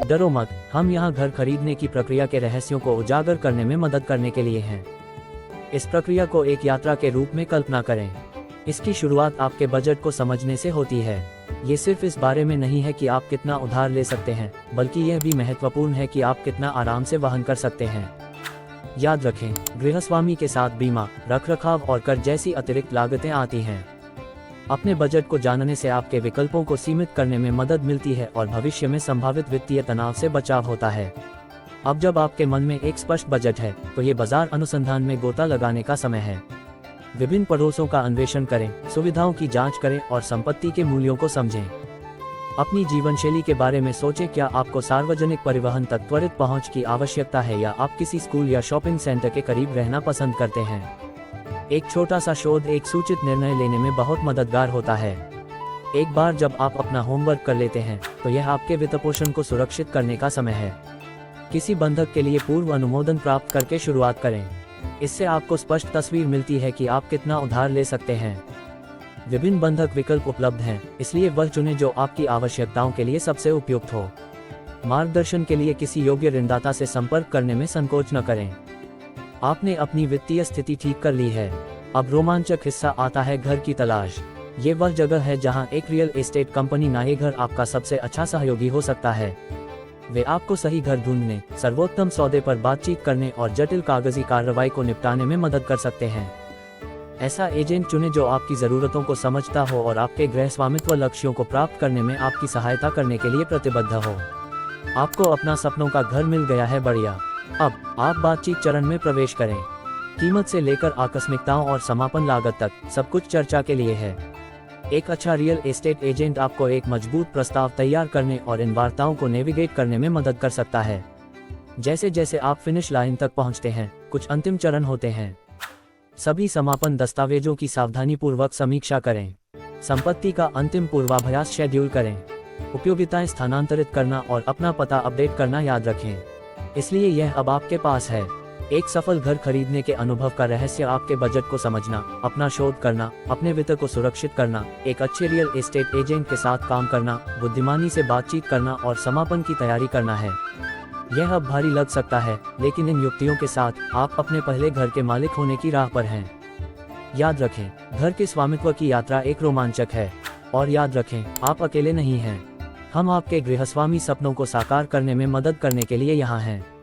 डरो मत, हम यहाँ घर खरीदने की प्रक्रिया के रहस्यों को उजागर करने में मदद करने के लिए हैं। इस प्रक्रिया को एक यात्रा के रूप में कल्पना करें। इसकी शुरुआत आपके बजट को समझने से होती है। ये सिर्फ इस बारे में नहीं है कि आप कितना उधार ले सकते हैं, बल्कि यह भी महत्वपूर्ण है कि आप कितना आराम से वहन कर सकते हैं। याद रखें, गृहस्वामी के साथ बीमा, रखरखाव और कर जैसी अतिरिक्त लागतें आती हैं। अपने बजट को जानने से आपके विकल्पों को सीमित करने में मदद मिलती है और भविष्य में संभावित वित्तीय तनाव से बचाव होता है। अब जब आपके मन में एक स्पष्ट बजट है, तो ये बाजार अनुसंधान में गोता लगाने का समय है। विभिन्न पड़ोसों का अन्वेषण करें, सुविधाओं की जांच करें और संपत्ति के मूल्यों को समझें। अपनी जीवनशैली के बारे में सोचें, क्या आपको सार्वजनिक परिवहन तक त्वरित पहुंच की आवश्यकता है या आप किसी स्कूल या शॉपिंग सेंटर के करीब रहना पसंद करते हैं। एक छोटा सा शोध एक सूचित निर्णय लेने में बहुत मददगार होता है। एक बार जब आप अपना होमवर्क कर लेते हैं, तो यह आपके वित्तपोषण को सुरक्षित करने का समय है। किसी बंधक के लिए पूर्व अनुमोदन प्राप्त करके शुरुआत करें। इससे आपको स्पष्ट तस्वीर मिलती है कि आप कितना उधार ले सकते हैं। विभिन्न बंधक विकल्प उपलब्ध हैं, इसलिए वह चुनें जो आपकी आवश्यकताओं के लिए सबसे उपयुक्त हो। मार्गदर्शन के लिए किसी योग्य ऋणदाता से संपर्क करने में संकोच न करें। आपने अपनी वित्तीय स्थिति ठीक कर ली है। अब रोमांचक हिस्सा आता है, घर की तलाश। ये वह जगह है जहां एक रियल एस्टेट कंपनी नाये घर आपका सबसे अच्छा सहयोगी हो सकता है। वे आपको सही घर ढूंढने, सर्वोत्तम सौदे पर बातचीत करने और जटिल कागजी कार्रवाई को निपटाने में मदद कर सकते हैं। ऐसा एजेंट चुनें जो आपकी ज़रूरतों को समझता हो और आपके गृह स्वामित्व लक्ष्यों को प्राप्त करने में आपकी सहायता करने के लिए प्रतिबद्ध हो। आपको अपना सपनों का घर मिल गया है, बढ़िया। अब आप बातचीत चरण में प्रवेश करें। कीमत से लेकर आकस्मिकताओं और समापन लागत तक सब कुछ चर्चा के लिए है। एक अच्छा रियल एस्टेट एजेंट आपको एक मजबूत प्रस्ताव तैयार करने और इन वार्ताओं को नेविगेट करने में मदद कर सकता है। जैसे जैसे आप फिनिश लाइन तक पहुंचते हैं, कुछ अंतिम चरण होते हैं। सभी समापन दस्तावेजों की सावधानीपूर्वक समीक्षा करें। संपत्ति का अंतिम पूर्वाभ्यास शेड्यूल करें। उपयोगिताएं स्थानांतरित करना और अपना पता अपडेट करना याद रखें। इसलिए यह अब आपके पास है। एक सफल घर खरीदने के अनुभव का रहस्य आपके बजट को समझना, अपना शोध करना, अपने वित्त को सुरक्षित करना, एक अच्छे रियल एस्टेट एजेंट के साथ काम करना, बुद्धिमानी से बातचीत करना और समापन की तैयारी करना है। यह अब भारी लग सकता है, लेकिन इन युक्तियों के साथ आप अपने पहले घर के मालिक होने की राह पर हैं। याद रखें, घर के स्वामित्व की यात्रा एक रोमांचक है। और याद रखें, आप अकेले नहीं हैं। हम आपके गृहस्वामी सपनों को साकार करने में मदद करने के लिए यहाँ हैं।